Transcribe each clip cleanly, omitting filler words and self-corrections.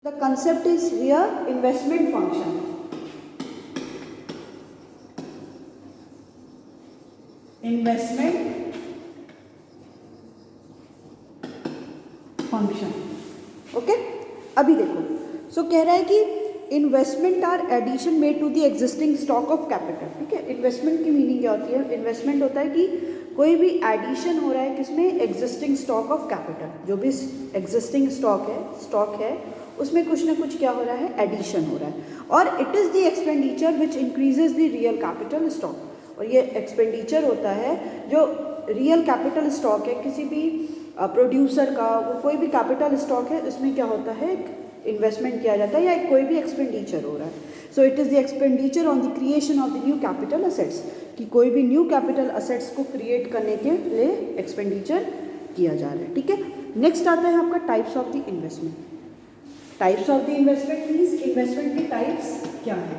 The concept is here investment function. Investment function. Okay, अभी देखो, so कह रहा है कि investment are addition made to the existing stock of capital. ठीक है, इन्वेस्टमेंट की मीनिंग क्या होती है? इन्वेस्टमेंट होता है कि कोई भी एडिशन हो रहा है किसमें? Existing stock of capital. जो भी एग्जिस्टिंग स्टॉक है उसमें कुछ ना कुछ क्या हो रहा है? एडिशन हो रहा है. और it is the expenditure which increases the real capital stock. और ये एक्सपेंडिचर होता है जो रियल कैपिटल स्टॉक है किसी भी प्रोड्यूसर का, वो कोई भी कैपिटल स्टॉक है, उसमें क्या होता है? इन्वेस्टमेंट किया जाता है या कोई भी एक्सपेंडिचर हो रहा है. So it is the expenditure on the creation of the new capital assets. कि कोई भी न्यू कैपिटल असेट्स को क्रिएट करने के लिए एक्सपेंडिचर किया जा रहा है. ठीक है, नेक्स्ट आता है आपका types of the investment. Types of the investment means investment के टाइप्स क्या है?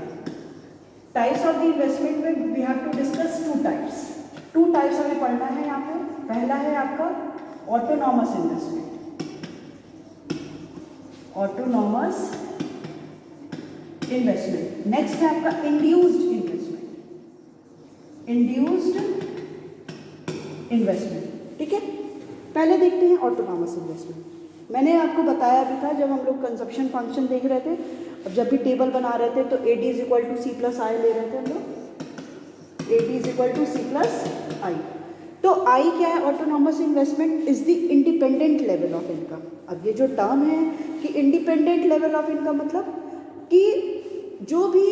टाइप्स ऑफ द इन्वेस्टमेंट में we have to discuss two types. Two types हमें पढ़ना है यहाँ पे. पहला है आपका autonomous investment. Autonomous investment. Next है आपका इंड्यूस्ड इन्वेस्टमेंट. Induced investment. ठीक है, पहले देखते हैं ऑटोनॉमस इन्वेस्टमेंट. मैंने आपको बताया भी था जब हम लोग कंजप्शन फंक्शन देख रहे थे, अब जब भी टेबल बना रहे थे तो A D is equal to C plus I ले रहे थे हम लोग. A D is equal to C plus I. तो आई क्या है? Autonomous investment is the independent level of income. अब ये जो टर्म है कि इंडिपेंडेंट लेवल ऑफ इनकम, मतलब कि जो भी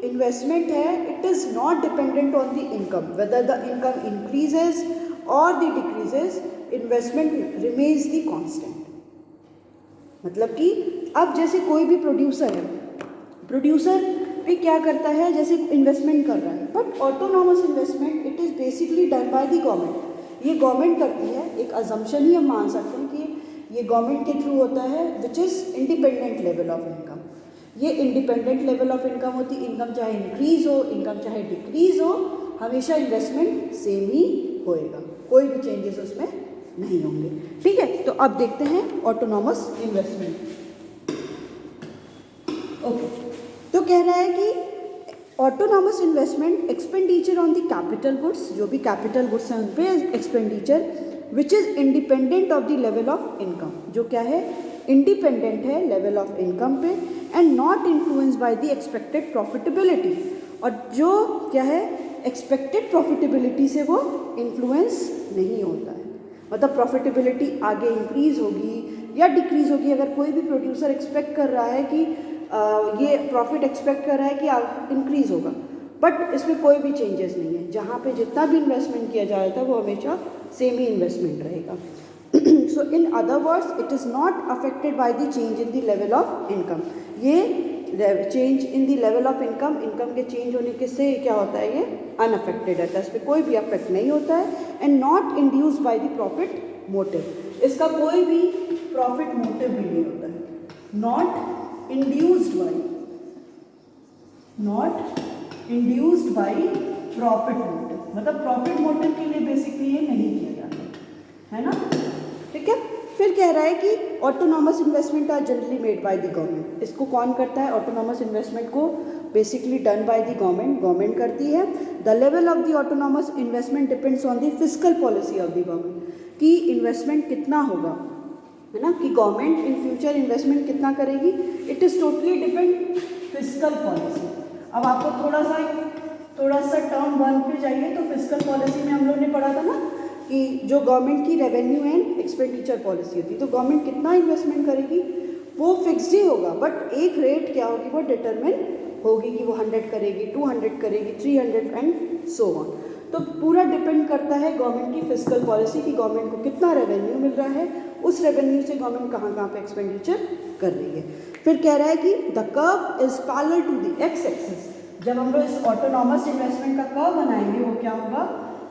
इन्वेस्टमेंट है it is not dependent on the income. Whether the income increases और the decreases, investment remains the constant. मतलब कि अब जैसे कोई भी प्रोड्यूसर है, प्रोड्यूसर भी क्या करता है? जैसे इन्वेस्टमेंट कर रहा है, but autonomous investment it is basically done by the government. ये गवर्नमेंट करती है. एक अजम्पशन ही हम मान सकते हैं कि ये गवर्नमेंट के थ्रू होता है which is independent level of income. ये इंडिपेंडेंट लेवल ऑफ इनकम होती. इनकम चाहे इंक्रीज हो, इनकम चाहे डिक्रीज हो, हमेशा इन्वेस्टमेंट सेम ही होएगा, कोई भी चेंजेस उसमें नहीं होंगे. ठीक है, तो अब देखते हैं ऑटोनॉमस इन्वेस्टमेंट. ओके, तो कह रहा है कि autonomous investment expenditure on the capital goods, जो भी कैपिटल गुड्स हैं उन पे expenditure which is independent of the level of income. जो क्या है? इंडिपेंडेंट है लेवल ऑफ इनकम पे, and not influence by the expected profitability. और जो क्या है? एक्सपेक्टेड प्रॉफिटेबिलिटी से वो इन्फ्लुएंस नहीं होता है. मतलब प्रॉफिटेबिलिटी आगे इंक्रीज होगी या डिक्रीज होगी. अगर कोई भी प्रोड्यूसर एक्सपेक्ट कर रहा है कि ये प्रॉफिट एक्सपेक्ट कर रहा है कि इंक्रीज होगा, बट इसमें कोई भी चेंजेस नहीं है. जहाँ पे जितना भी इन्वेस्टमेंट किया जाए था वो हमेशा सेम ही इन्वेस्टमेंट रहेगा. So in other words it is not affected by the change in the level of income. ये change in the level of income, income के चेंज होने के से क्या होता है? ये अनअफेक्टेड रहता है, इस पर कोई भी अफेक्ट नहीं होता है. And not induced by the profit motive. इसका कोई भी प्रॉफिट मोटिव भी नहीं होता है. Not induced by, not induced by profit motive. मतलब प्रॉफिट मोटिव के लिए बेसिकली ये नहीं किया जाता है ना. ठीक है, फिर कह रहा है कि autonomous investment are generally made by the government. इसको कौन करता है? ऑटोनॉमस इन्वेस्टमेंट को basically done by the government. Government करती है. The level of the autonomous investment depends on the fiscal policy of the government. कि इन्वेस्टमेंट कितना होगा, है ना, कि गवर्नमेंट इन फ्यूचर इन्वेस्टमेंट कितना करेगी. It is totally depend fiscal policy. अब आपको थोड़ा सा टर्म 1 पे जाइए तो फिस्कल पॉलिसी में हम लोग ने पढ़ा था ना कि जो गवर्नमेंट की रेवेन्यू एंड एक्सपेंडिचर पॉलिसी होती है, तो गवर्नमेंट कितना इन्वेस्टमेंट करेगी वो फिक्स्ड ही होगा, बट एक रेट क्या होगी वो डिटरमिन होगी कि वो 100 करेगी, 200 करेगी, 300 एंड सो ऑन. तो पूरा डिपेंड करता है गवर्नमेंट की फिस्कल पॉलिसी की गवर्नमेंट को कितना रेवेन्यू मिल रहा है, उस रेवेन्यू से गवर्नमेंट कहाँ पे एक्सपेंडिचर कर रही है. फिर कह रहा है कि the curve is parallel to the X axis. जब हम लोग इस ऑटोनॉमस इन्वेस्टमेंट का कर्व बनाएंगे वो क्या होगा?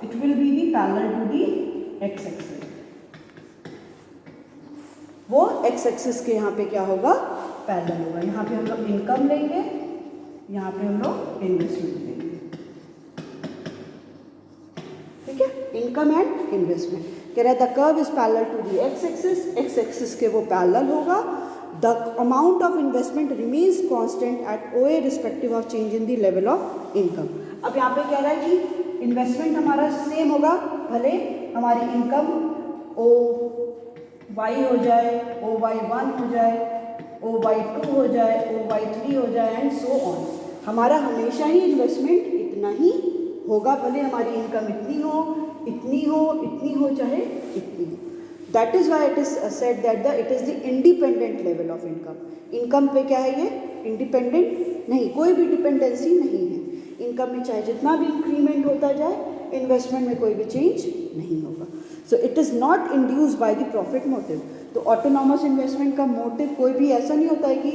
It will be the parallel to the X axis. वो एक्स एक्सिस के यहाँ पे क्या होगा? पैरेलल होगा. यहाँ पे हम लोग इनकम लेंगे, यहाँ पे हम लोग इन्वेस्टमेंट लेंगे. ठीक है, इनकम एंड इन्वेस्टमेंट. कह रहा है the curve is parallel to the X axis. X axis के वो पैरेलल होगा. The amount of investment remains constant at OA respective of change in the level of income. अब यहाँ पे कह रहा है कि इन्वेस्टमेंट हमारा सेम होगा, भले हमारी इनकम OY हो जाए, OY1 हो जाए, OY2 हो जाए, OY3 हो जाए एंड सो ऑन। हमारा हमेशा ही इन्वेस्टमेंट इतना ही होगा, भले हमारी इनकम इतनी हो, इतनी हो, इतनी हो, चाहे इतनी हो। That is why it is said that it is the independent level of income. Income पे क्या है ये? इंडिपेंडेंट नहीं, कोई भी डिपेंडेंसी नहीं है। इनकम में चाहे जितना भी इंक्रीमेंट होता जाए, इन्वेस्टमेंट में कोई भी चेंज नहीं होगा। सो it is not induce by the profit motive. तो ऑटोनॉमस इन्वेस्टमेंट का मोटिव कोई भी ऐसा नहीं होता है कि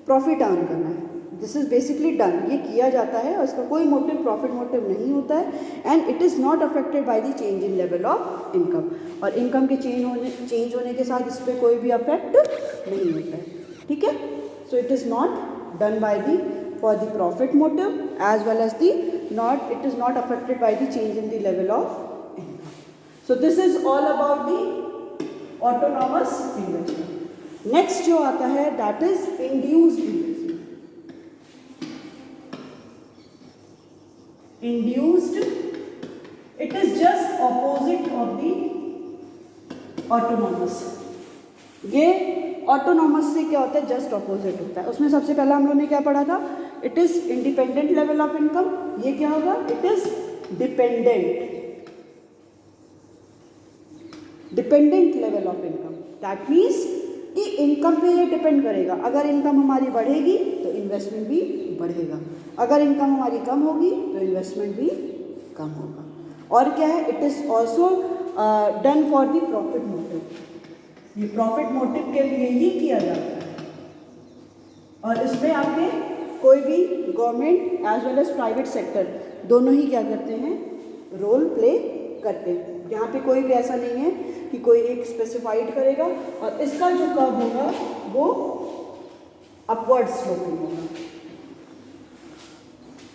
प्रॉफिट अर्न करना है। दिस इज़ बेसिकली डन, ये किया जाता है और इसका कोई मोटिव प्रॉफिट मोटिव नहीं होता है। And it is not affected by the change in level of income. और इनकम के चेंज होने के साथ इस पर कोई भी अफेक्ट नहीं होता है, ठीक है। So it is not done by the for the profit motive as well as it is not affected by the change in the level of income. So this is all about the autonomous investment. Next जो आता है that is induced investment. Induced, it is just opposite of the autonomous. ये autonomous से क्या होता है? Just opposite होता है। उसमें सबसे पहला हम लोगों ने क्या पढ़ा था? It is independent level of income. ये क्या होगा? It is dependent level of income. That means कि इनकम पे ये डिपेंड करेगा। अगर इनकम हमारी बढ़ेगी तो इन्वेस्टमेंट भी बढ़ेगा, अगर इनकम हमारी कम होगी तो इन्वेस्टमेंट भी कम होगा। और क्या है? It is also done for the profit motive. ये प्रॉफिट मोटिव के लिए ही किया जाता है। और इसमें आपके कोई भी government as well as private sector दोनों ही क्या करते हैं? रोल प्ले करते हैं। यहाँ पे कोई भी ऐसा नहीं है कि कोई एक स्पेसिफाइड करेगा। और इसका जो कर्व होगा वो अपवर्ड स्लोपिंग होगा।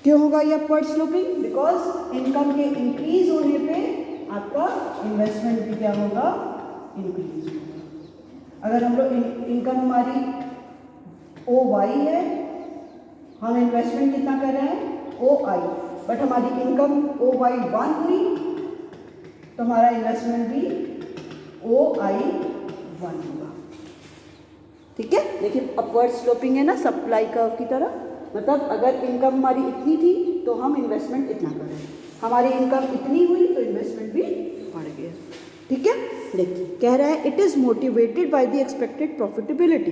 क्यों होगा ये अपवर्ड स्लोपिंग? बिकॉज इनकम के इंक्रीज होने पे आपका इन्वेस्टमेंट भी क्या होगा? इंक्रीज होगा। अगर हम लोग इनकम हमारी OY है, हम इन्वेस्टमेंट कितना कर रहे हैं? OI, बट हमारी इनकम OY1 हुई तो हमारा इन्वेस्टमेंट भी OI1 होगा, ठीक है। देखिए अपवर्ड स्लोपिंग है ना, सप्लाई कर्व की तरह। मतलब अगर इनकम हमारी इतनी थी तो हम इन्वेस्टमेंट इतना कर रहे हैं, हमारी इनकम इतनी हुई तो इन्वेस्टमेंट भी बढ़ गया, ठीक है। देखिए कह रहा है it is motivated by the expected profitability.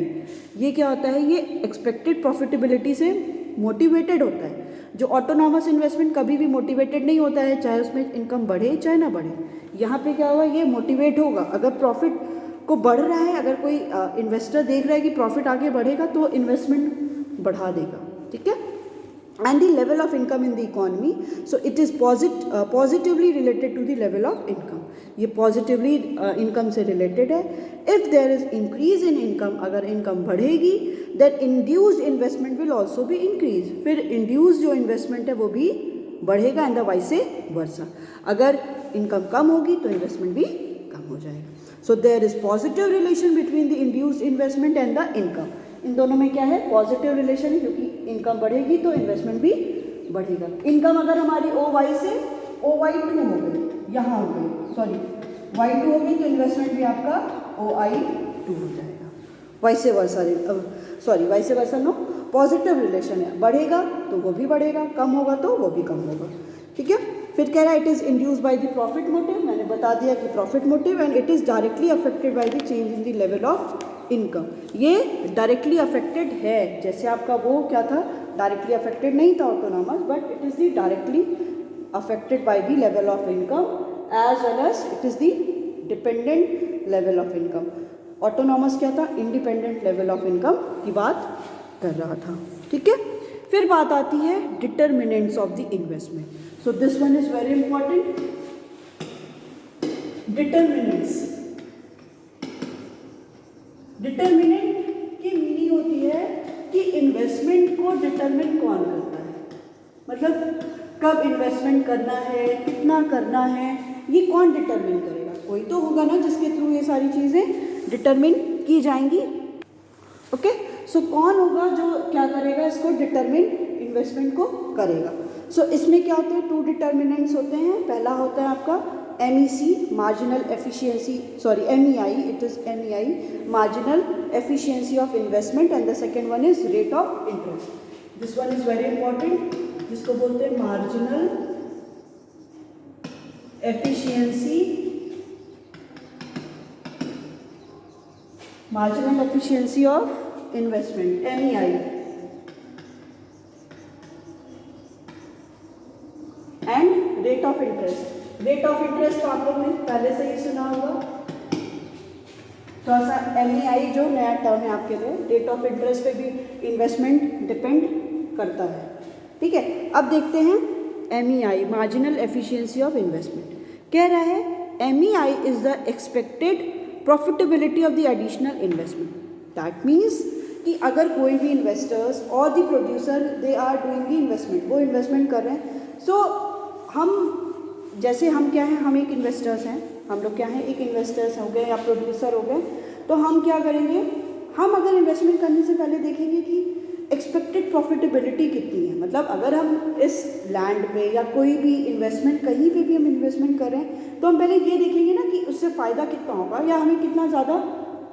ये क्या होता है? ये एक्सपेक्टेड प्रॉफिटेबिलिटी से मोटिवेटेड होता है। जो ऑटोनॉमस इन्वेस्टमेंट कभी भी मोटिवेटेड नहीं होता है, चाहे उसमें इनकम बढ़े चाहे ना बढ़े। यहाँ पे क्या होगा? ये मोटिवेट होगा। अगर प्रॉफिट को बढ़ रहा है, अगर कोई इन्वेस्टर देख रहा है कि प्रॉफिट आगे बढ़ेगा तो इन्वेस्टमेंट बढ़ा देगा, ठीक है। and the level of income in the economy, so it is positively related to the level of income. ये positively income से related है। if there is increase in income, अगर income बढ़ेगी then induced investment will also be increase, फिर induced जो investment है वो भी बढ़ेगा and the vice versa। अगर income कम होगी तो investment भी कम हो जाएगा। so there is positive relation between the induced investment and the income। इन दोनों में क्या है? पॉजिटिव रिलेशन है, क्योंकि इनकम बढ़ेगी तो इन्वेस्टमेंट भी बढ़ेगा। इनकम अगर हमारी OY से OY2 हो गई, यहाँ हो गई, सॉरी Y2 हो गई तो इन्वेस्टमेंट भी आपका OI2 हो जाएगा। वैसे वर्सा नो, पॉजिटिव रिलेशन है, बढ़ेगा तो वो भी बढ़ेगा, कम होगा तो वो भी कम होगा, ठीक है। फिर कह रहा है it is induced by the profit motive. मैंने बता दिया कि profit motive, and it is directly affected by the change in the level of income. ये डायरेक्टली अफेक्टेड है, जैसे आपका वो क्या था? डायरेक्टली अफेक्टेड नहीं था autonomous, but it is the directly affected by the level of income as well as it is the dependent level of income. Autonomous क्या था? इंडिपेंडेंट लेवल ऑफ इनकम की बात कर रहा था, ठीक है। फिर बात आती है determinants of the investment. So this one is very important. Determinant की मीनिंग होती है कि इन्वेस्टमेंट को डिटरमिन कौन करता है, मतलब कब इन्वेस्टमेंट करना है, कितना करना है, ये कौन डिटरमिन करेगा? कोई तो होगा ना जिसके थ्रू ये सारी चीज़ें डिटरमिन की जाएंगी। ओके, सो कौन होगा जो क्या करेगा, इसको डिटरमिन इन्वेस्टमेंट को करेगा। सो इसमें क्या होते हैं, 2 डिटर्मिनेंट्स होते हैं। पहला होता है आपका MEC, marginal efficiency, sorry MEI, it is MEI, marginal efficiency of investment, and the second one is rate of interest. This one is very important, जिसको बोलते हैं marginal efficiency, marginal efficiency of investment, MEI, and rate of interest. Rate of interest तो आप लोग ने पहले से ही सुना होगा, थोड़ा सा MEI जो नया टर्म है आपके लिए, रेट ऑफ इंटरेस्ट पे भी इन्वेस्टमेंट डिपेंड करता है। ठीक है, अब देखते हैं MEI, marginal efficiency of investment. कह रहा है MEI is the expected profitability of the additional investment. That means कि अगर कोई भी इन्वेस्टर्स और the producer they are doing the investment, वो इन्वेस्टमेंट कर रहे हैं, सो हम जैसे हम क्या हैं, हम एक इन्वेस्टर्स हैं, हम लोग क्या हैं, एक इन्वेस्टर्स हो गए या प्रोड्यूसर हो गए, तो हम क्या करेंगे, हम अगर इन्वेस्टमेंट करने से पहले देखेंगे कि एक्सपेक्टेड प्रॉफिटेबिलिटी कितनी है। मतलब अगर हम इस लैंड पे या कोई भी इन्वेस्टमेंट, कहीं पे भी हम इन्वेस्टमेंट कर रहे हैं, तो हम पहले ये देखेंगे ना कि उससे फ़ायदा कितना होगा या हमें कितना ज़्यादा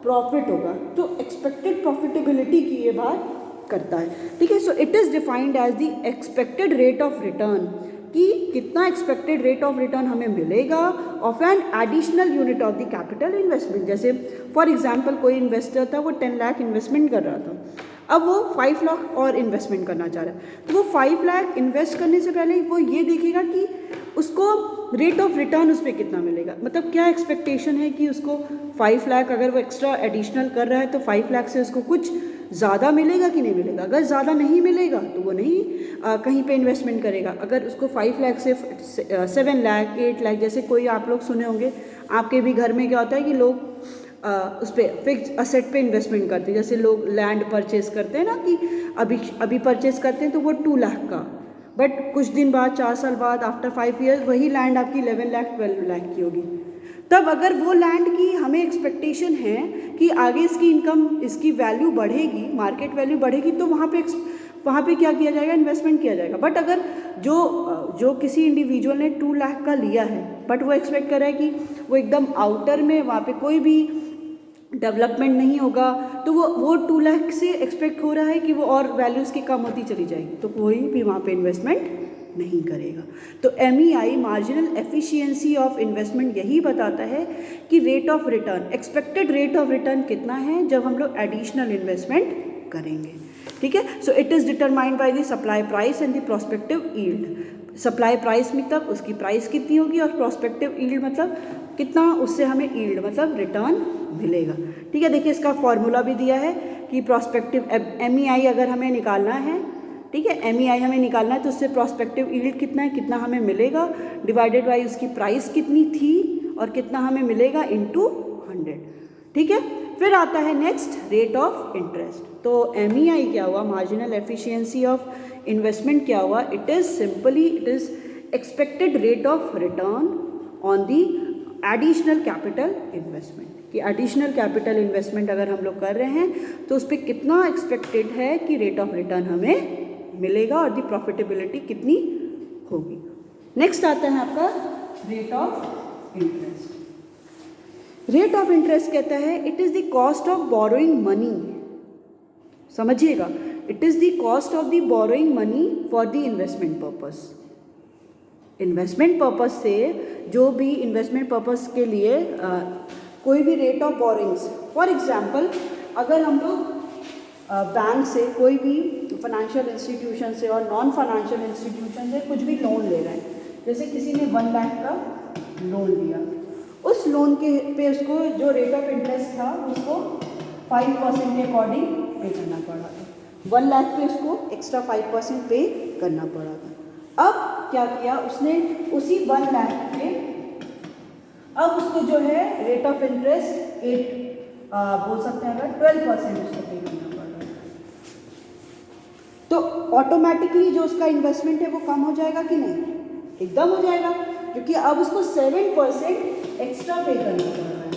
प्रॉफिट होगा। तो एक्सपेक्टेड प्रॉफिटेबिलिटी की ये बात करता है। ठीक है, so it is defined as the expected rate of return, कि कितना एक्सपेक्टेड रेट ऑफ रिटर्न हमें मिलेगा of an additional unit of the capital investment. जैसे फॉर एग्जांपल कोई इन्वेस्टर था, वो 10 लाख इन्वेस्टमेंट कर रहा था, अब वो 5 लाख और इन्वेस्टमेंट करना चाह रहा है, तो वो 5 लाख इन्वेस्ट करने से पहले वो ये देखेगा कि उसको रेट ऑफ रिटर्न उस पर कितना मिलेगा। मतलब क्या एक्सपेक्टेशन है कि उसको 5 लाख अगर वो एक्स्ट्रा एडिशनल कर रहा है तो 5 लाख से उसको कुछ ज़्यादा मिलेगा कि नहीं मिलेगा। अगर ज़्यादा नहीं मिलेगा तो वो नहीं कहीं पे इन्वेस्टमेंट करेगा। अगर उसको 5 लाख से 7 लाख 8 लाख, जैसे कोई आप लोग सुने होंगे, आपके भी घर में क्या होता है कि लोग उस पर फिक्स असेट पे इन्वेस्टमेंट करते हैं। जैसे लोग लैंड परचेज करते हैं ना, कि अभी परचेज करते हैं तो वो 2 लाख का, बट कुछ दिन बाद 4 साल बाद आफ्टर 5 ईयर्स वही लैंड आपकी 11 लाख 12 लाख की होगी। तब अगर वो लैंड की हमें एक्सपेक्टेशन है कि आगे इसकी इनकम, इसकी वैल्यू बढ़ेगी, मार्केट वैल्यू बढ़ेगी, तो वहाँ पे क्या किया जाएगा, इन्वेस्टमेंट किया जाएगा। बट अगर जो किसी इंडिविजुअल ने 2 लाख का लिया है, बट वो एक्सपेक्ट कर रहा है कि वो एकदम आउटर में वहाँ पे कोई भी डेवलपमेंट नहीं होगा, तो वो 2 लाख से एक्सपेक्ट हो रहा है कि वो और वैल्यूज़ की कम होती चली जाएगी, तो कोई भी वहाँ पे इन्वेस्टमेंट नहीं करेगा। तो MEI, marginal efficiency of investment, यही बताता है कि rate of return, expected rate of return कितना है जब हम लोग एडिशनल इन्वेस्टमेंट करेंगे। ठीक है, so it is determined by the supply price and the prospective yield. Supply price मतलब उसकी प्राइस कितनी होगी, और प्रोस्पेक्टिव यील्ड मतलब कितना उससे हमें यील्ड मतलब रिटर्न मिलेगा। ठीक है, देखिए इसका फॉर्मूला भी दिया है कि प्रोस्पेक्टिव MEI अगर हमें निकालना है, ठीक है, MEI हमें निकालना है, तो उससे प्रोस्पेक्टिव यील्ड कितना है, कितना हमें मिलेगा, डिवाइडेड बाई उसकी प्राइस कितनी थी और कितना हमें मिलेगा इनटू 100। ठीक है, फिर आता है नेक्स्ट रेट ऑफ इंटरेस्ट। तो MEI क्या हुआ, मार्जिनल एफिशिएंसी ऑफ इन्वेस्टमेंट क्या हुआ, it is simply it is expected rate of return on the additional capital investment. कि एडिशनल कैपिटल इन्वेस्टमेंट अगर हम लोग कर रहे हैं तो उस पर कितना एक्सपेक्टेड है कि रेट ऑफ रिटर्न हमें मिलेगा और दी प्रॉफिटेबिलिटी कितनी होगी। नेक्स्ट आता है आपका rate of interest. Rate of interest कहता है it is the cost of borrowing money, समझिएगा, it is the cost of the borrowing money for the investment purpose. Investment purpose से, जो भी इन्वेस्टमेंट पर्पस के लिए कोई भी rate of borrowings, for example अगर हम लोग बैंक से, कोई भी फाइनेंशियल इंस्टीट्यूशन से और नॉन फाइनेंशियल इंस्टीट्यूशन से कुछ भी लोन ले रहे हैं, जैसे किसी ने 1 लाख का लोन लिया, उस लोन के पे उसको जो रेट ऑफ इंटरेस्ट था उसको 5% के अकॉर्डिंग पे करना पड़ा था। 1 लाख पे उसको एक्स्ट्रा 5% पे करना पड़ा था। अब क्या किया उसने, उसी 1 लाख पे अब उसको जो है रेट ऑफ इंटरेस्ट 8 बोल सकते हैं, अगर 12% उसको पे करना पड़ रहा है, तो ऑटोमेटिकली जो उसका इन्वेस्टमेंट है वो कम हो जाएगा कि नहीं, एकदम हो जाएगा, क्योंकि अब उसको 7% एक्स्ट्रा पे करना पड़ रहा है।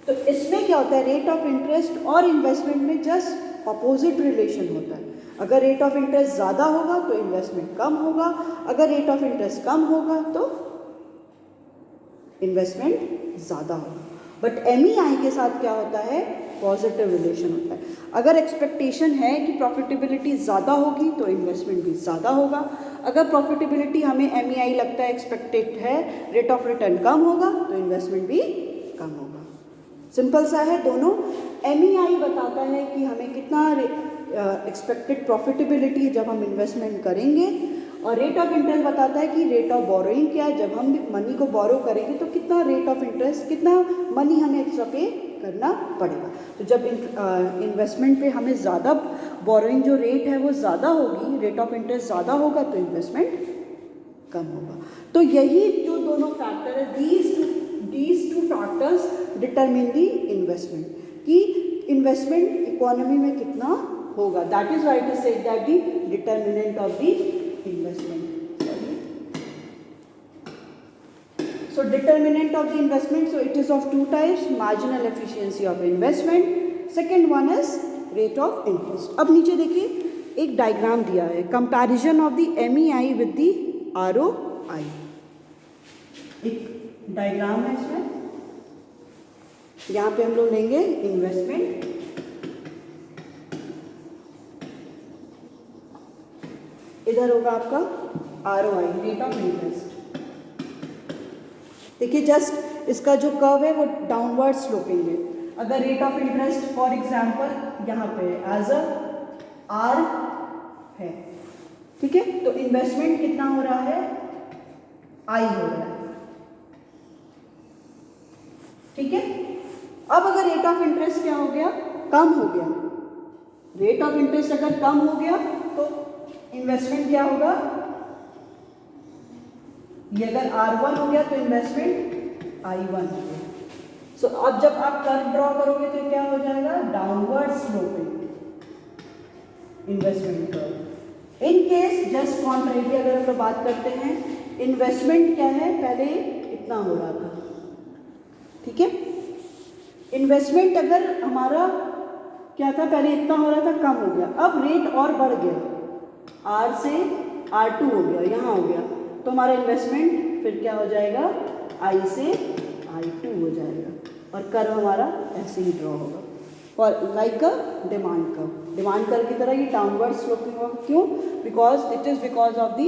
तो तो इसमें क्या होता है, रेट ऑफ इंटरेस्ट और इन्वेस्टमेंट में जस्ट अपोजिट रिलेशन होता है। अगर रेट ऑफ इंटरेस्ट ज़्यादा होगा तो इन्वेस्टमेंट कम होगा, अगर रेट ऑफ इंटरेस्ट कम होगा तो इन्वेस्टमेंट ज़्यादा होगा। बट MEI के साथ क्या होता है, पॉजिटिव रिलेशन होता है। अगर एक्सपेक्टेशन है कि प्रॉफिटेबिलिटी ज़्यादा होगी तो इन्वेस्टमेंट भी ज़्यादा होगा, अगर प्रॉफिटेबिलिटी हमें MEI लगता है एक्सपेक्टेड है रेट ऑफ रिटर्न कम होगा तो इन्वेस्टमेंट भी कम होगा। सिंपल सा है दोनों। MEI बताता है कि हमें कितना एक्सपेक्टेड प्रॉफिटेबिलिटी जब हम इन्वेस्टमेंट करेंगे, और रेट ऑफ इंटरेस्ट बताता है कि रेट ऑफ बोरोइंग क्या है, जब हम मनी को बोरो करेंगे तो कितना रेट ऑफ इंटरेस्ट, कितना मनी हमें एक्स्ट्रा पे करना पड़ेगा। तो जब इन्वेस्टमेंट पे हमें ज़्यादा बोरोइंग जो रेट है वो ज़्यादा होगी, रेट ऑफ इंटरेस्ट ज़्यादा होगा तो इन्वेस्टमेंट कम होगा। तो यही जो दोनों फैक्टर है, these two factors determine the investment, कि इन्वेस्टमेंट इकोनॉमी में कितना होगा। That is right to say that the determinant of the investment. So determinant of the investment, so it is of two types, marginal efficiency of investment, second one is rate of interest. अब नीचे देखिए एक diagram दिया है, comparison of the MEI with the ROI। एक diagram है इसमें, यहाँ पे हम लोग लेंगे इन्वेस्टमेंट, इधर होगा आपका ROI, रेट ऑफ इंटरेस्ट। देखिए जस्ट इसका जो कर्व है वो डाउनवर्ड स्लोपिंग है। अगर rate of interest for example यहाँ पे एज अ R है, ठीक है, तो इन्वेस्टमेंट कितना हो रहा है, I हो रहा है, ठीक है। अब अगर रेट ऑफ इंटरेस्ट क्या हो गया, कम हो गया, रेट ऑफ इंटरेस्ट अगर कम हो गया तो इन्वेस्टमेंट क्या होगा, ये अगर R1 हो गया तो इन्वेस्टमेंट I1 हो गया। सो अब जब आप कर्व ड्रॉ करोगे तो क्या हो जाएगा, downward sloping investment curve. In case just contrary अगर हम लोग बात करते हैं, इन्वेस्टमेंट क्या है, पहले इतना हो रहा था, ठीक है, इन्वेस्टमेंट अगर हमारा क्या था, पहले इतना हो रहा था, कम हो गया, अब रेट और बढ़ गया, R से R2 हो गया, यहाँ हो गया, तो हमारा इन्वेस्टमेंट फिर क्या हो जाएगा, I से I2 हो जाएगा, और कर्व हमारा ऐसे ही ड्रॉ होगा, और like a demand curve, demand curve की तरह ये डाउनवर्ड स्लोपिंग होगा। क्यों, because it is because of the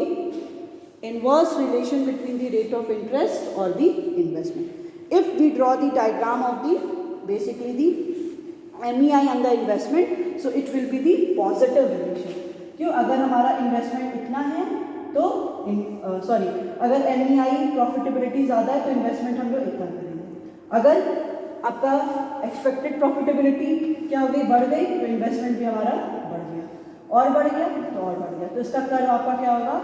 inverse relation between the rate of interest और the investment. If we draw the diagram of the basically the MEI and the investment, so it will be the positive relation। क्यों, अगर हमारा investment इतना है तो अगर MEI profitability ज़्यादा है तो इन्वेस्टमेंट हम लोग इतना करेंगे। अगर आपका एक्सपेक्टेड प्रॉफिटेबिलिटी क्या हो गई, बढ़ गई, तो इन्वेस्टमेंट भी हमारा बढ़ गया, और बढ़ गया तो और बढ़ गया, तो इसका कर्व आपका क्या होगा,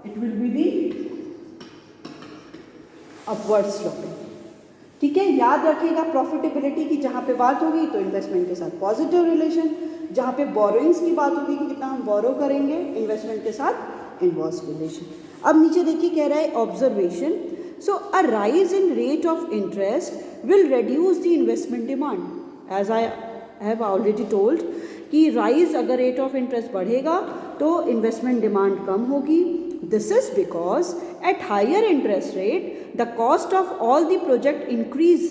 it will be the upward sloping. ठीक है, याद रखिएगा प्रॉफिटेबिलिटी की जहाँ पे बात होगी तो इन्वेस्टमेंट के साथ पॉजिटिव रिलेशन, जहाँ पे बोरोइंग्स की बात होगी कि कितना हम बोरो करेंगे, इन्वेस्टमेंट के साथ इनवर्स रिलेशन। अब नीचे देखिए कह रहा है observation, so a rise in rate of interest will reduce the investment demand. As I have already told कि राइज अगर रेट ऑफ इंटरेस्ट बढ़ेगा तो इन्वेस्टमेंट डिमांड कम होगी। This is because at higher interest rate the cost of all the project increase,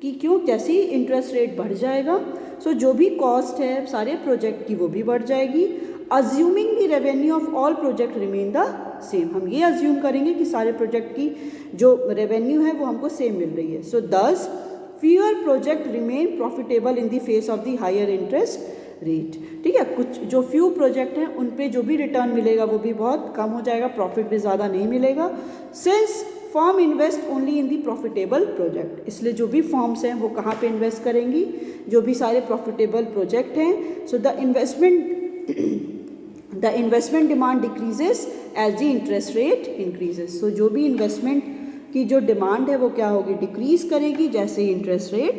कि क्यों, जैसे ही interest rate बढ़ जाएगा सो जो भी कॉस्ट है सारे प्रोजेक्ट की वो भी बढ़ जाएगी। Assuming the revenue of all project remain the same, हम ये अज्यूम करेंगे कि सारे प्रोजेक्ट की जो रेवेन्यू है वो हमको सेम मिल रही है। So thus fewer project remain profitable in the face of the higher interest rate. ठीक है, कुछ जो फ्यू प्रोजेक्ट हैं उन पे जो भी रिटर्न मिलेगा वो भी बहुत कम हो जाएगा, प्रॉफिट भी ज़्यादा नहीं मिलेगा। Since form invest only in the profitable project, इसलिए जो भी फॉर्म्स हैं वो कहाँ पे इन्वेस्ट करेंगी, जो भी सारे प्रॉफिटेबल प्रोजेक्ट हैं। So the investment demand decreases as the interest rate increases. So जो भी इन्वेस्टमेंट की जो डिमांड है वो क्या होगी, डिक्रीज करेगी जैसे ही इंटरेस्ट रेट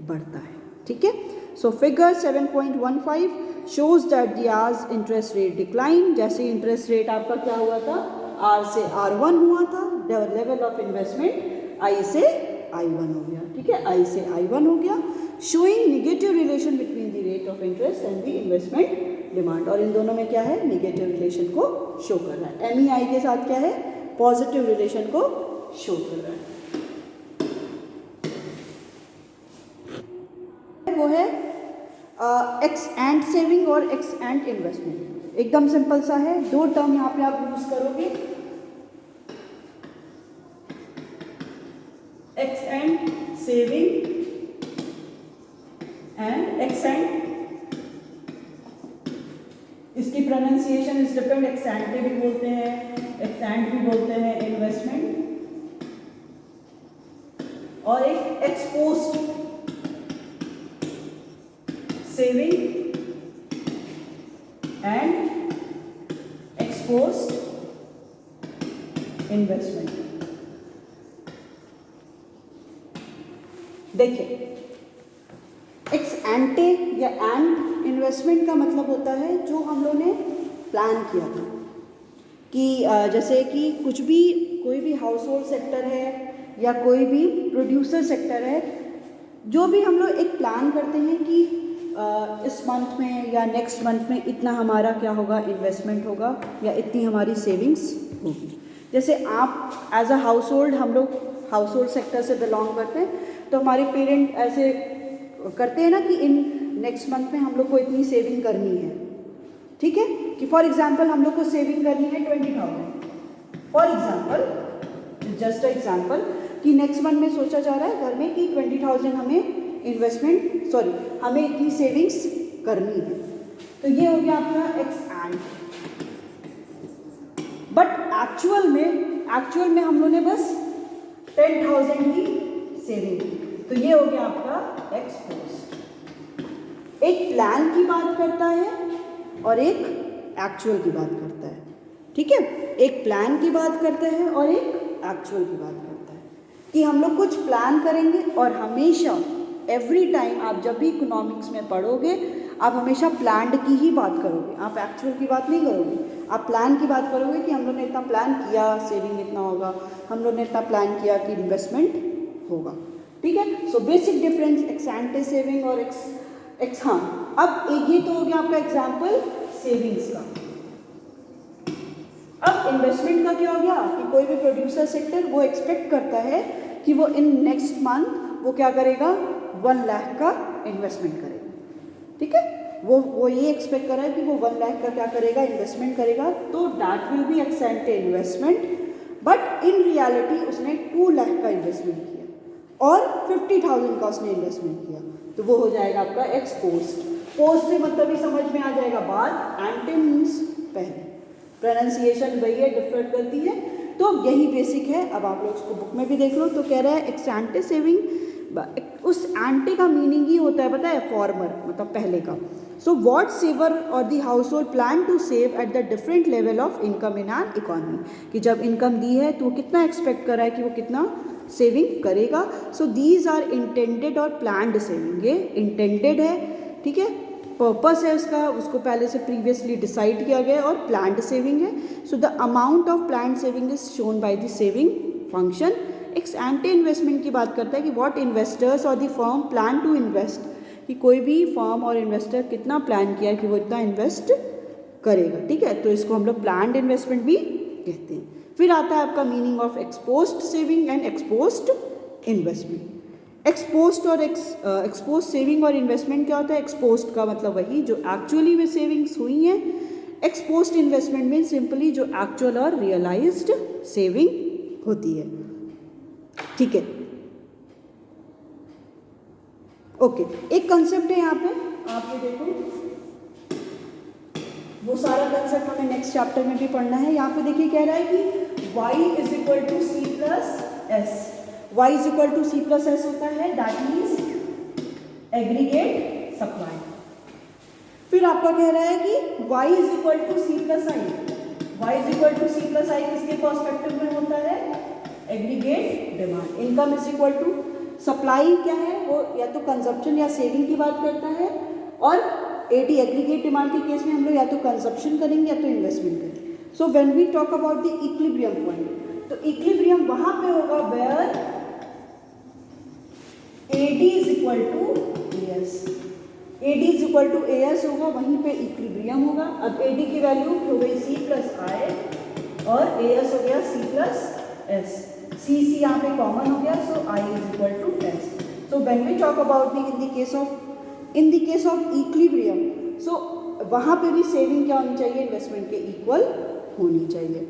बढ़ता है। ठीक है, so figure 7.15 shows that the आज इंटरेस्ट रेट डिक्लाइन, जैसे इंटरेस्ट रेट आपका क्या हुआ था, R से R1 हुआ था, the level of investment I से I1 हो गया, ठीक है, I से I1 हो गया, showing negative relation between the rate of interest and the investment demand, और इन दोनों में क्या है, निगेटिव रिलेशन को शो कर रहा है। MEI के साथ क्या है, पॉजिटिव रिलेशन को शो कर रहा है। वो है एक्स एंड सेविंग और एक्स एंड इन्वेस्टमेंट। एकदम सिंपल सा है, दो टर्म यहाँ पे आप यूज करोगे, ex ante saving and ex ante, इसकी pronunciation is different, ex ante भी बोलते हैं, एक्स एंड भी बोलते हैं, इन्वेस्टमेंट, और एक ex post saving and ex post investment. देखिए, एक्स एंटे या एंड इन्वेस्टमेंट का मतलब होता है जो हम लोगों ने प्लान किया था कि जैसे कि कुछ भी, कोई भी हाउस होल्ड सेक्टर है या कोई भी प्रोड्यूसर सेक्टर है, जो भी हम लोग एक प्लान करते हैं कि इस मंथ में या नेक्स्ट मंथ में इतना हमारा क्या होगा, इन्वेस्टमेंट होगा या इतनी हमारी सेविंग्स होगी। जैसे आप एज अ हाउस होल्ड, हम लोग हाउस होल्ड सेक्टर से बिलोंग करते हैं, तो हमारे पेरेंट ऐसे करते हैं ना कि इन नेक्स्ट मंथ में हम लोग को इतनी सेविंग करनी है, ठीक है, कि फॉर एग्जांपल हम लोग को सेविंग करनी है 20,000 for example, just a example, कि नेक्स्ट मंथ में सोचा जा रहा है घर में कि 20,000 हमें इन्वेस्टमेंट, सॉरी, हमें इतनी सेविंग्स करनी है। तो ये हो गया आपका एक्स एंड। बट एक्चुअल में हम लोगों ने बस 10,000 ही सेविंग की, तो ये हो गया आपका एक्स पोस्ट। एक प्लान की बात करता है और एक एक्चुअल की बात करता है, ठीक है, एक प्लान की बात करता है और एक एक्चुअल की बात करता है, कि हम लोग कुछ प्लान करेंगे और हमेशा एवरी टाइम आप जब भी इकोनॉमिक्स में पढ़ोगे, आप हमेशा प्लान्ड की ही बात करोगे, आप एक्चुअल की बात नहीं करोगे, आप प्लान की बात करोगे कि हम लोग ने इतना प्लान किया, सेविंग इतना होगा, हम लोग ने इतना प्लान किया कि इन्वेस्टमेंट होगा, ठीक है। So basic difference x एंटे saving और एक्स हाँ, अब एक ये तो हो गया आपका एग्जाम्पल सेविंग्स का। अब इन्वेस्टमेंट का क्या हो गया कि कोई भी प्रोड्यूसर सेक्टर वो एक्सपेक्ट करता है कि वो इन नेक्स्ट मंथ वो क्या करेगा, 1 लाख का इन्वेस्टमेंट करेगा, ठीक है, वो ये एक्सपेक्ट कर रहा है कि वो 1 लाख का क्या करेगा, इन्वेस्टमेंट करेगा, तो that will be x ante investment. But in reality उसने 2 लाख का इन्वेस्टमेंट किया और 50,000 का उसने इन्वेस्टमेंट किया, तो वो हो जाएगा आपका एक्स पोस्ट। पोस्ट से मतलब ही समझ में आ जाएगा बाद, एंटे मीन्स पहले, प्रोनाउंसिएशन वही है, डिफर करती है, तो यही बेसिक है। अब आप लोग उसको बुक में भी देख लो, तो कह रहा है एक्स एंटे सेविंग, उस एंटे का मीनिंग ही होता है पता है, फॉर्मर, मतलब पहले का। सो व्हाट सेवर और the household plan to save at the different level of income in an economy, कि जब इनकम दी है तो वो कितना एक्सपेक्ट कर रहा है कि वो कितना सेविंग करेगा। सो दीज आर इंटेंडेड और प्लान्ड सेविंग, ये इंटेंडेड है, ठीक है, पर्पस है उसका, उसको पहले से प्रीवियसली डिसाइड किया गया, और प्लान्ड सेविंग है। So the amount of planned saving is shown by the saving function. Ex ante investment की बात करता है कि व्हाट इन्वेस्टर्स और the firm plan to invest, कि कोई भी फर्म और इन्वेस्टर कितना प्लान किया है कि वो इतना इन्वेस्ट करेगा, ठीक है, तो इसको हम लोग प्लान्ड इन्वेस्टमेंट भी कहते हैं। फिर आता है आपका meaning of exposed saving and exposed investment. Exposed और एक्सपोज्ड सेविंग और इन्वेस्टमेंट क्या होता है, एक्सपोज्ड का मतलब वही जो एक्चुअली में सेविंग्स हुई हैं, एक्सपोज्ड इन्वेस्टमेंट में सिंपली जो एक्चुअल और रियलाइज्ड सेविंग होती है, ठीक है, ओके। एक कंसेप्ट है यहाँ पे, आप ये देखो, वो सारा कंसेप्ट हमें नेक्स्ट चैप्टर में भी पढ़ना है। यहाँ पे देखिए कह रहा है कि y is equal to C plus S, y is equal to C plus S होता है, दैट मीन्स एग्रीगेट सप्लाई। फिर आपका कह रहा है कि y is equal to C plus I, y is equal to C plus I किसके perspective में होता है, aggregate demand. Income is equal to supply, क्या है वो, या तो कंजप्शन या सेविंग की बात करता है, और एटी एग्रीगेट डिमांड के केस में हम लोग या तो कंजप्शन करेंगे या तो इन्वेस्टमेंट करेंगे। So when we talk about the equilibrium point, तो इक्विलिब्रियम वहाँ पे होगा where AD is equal to AS, AD is equal to AS होगा, वहीं पे इक्विलिब्रियम होगा। अब AD की वैल्यू हो गई C प्लस I और AS हो गया C प्लस S, C यहाँ पे कॉमन हो गया, so I is equal to S। So when we talk about the in the case of equilibrium, so वहाँ पे भी सेविंग क्या होनी चाहिए, इन्वेस्टमेंट के इक्वल होनी चाहिए।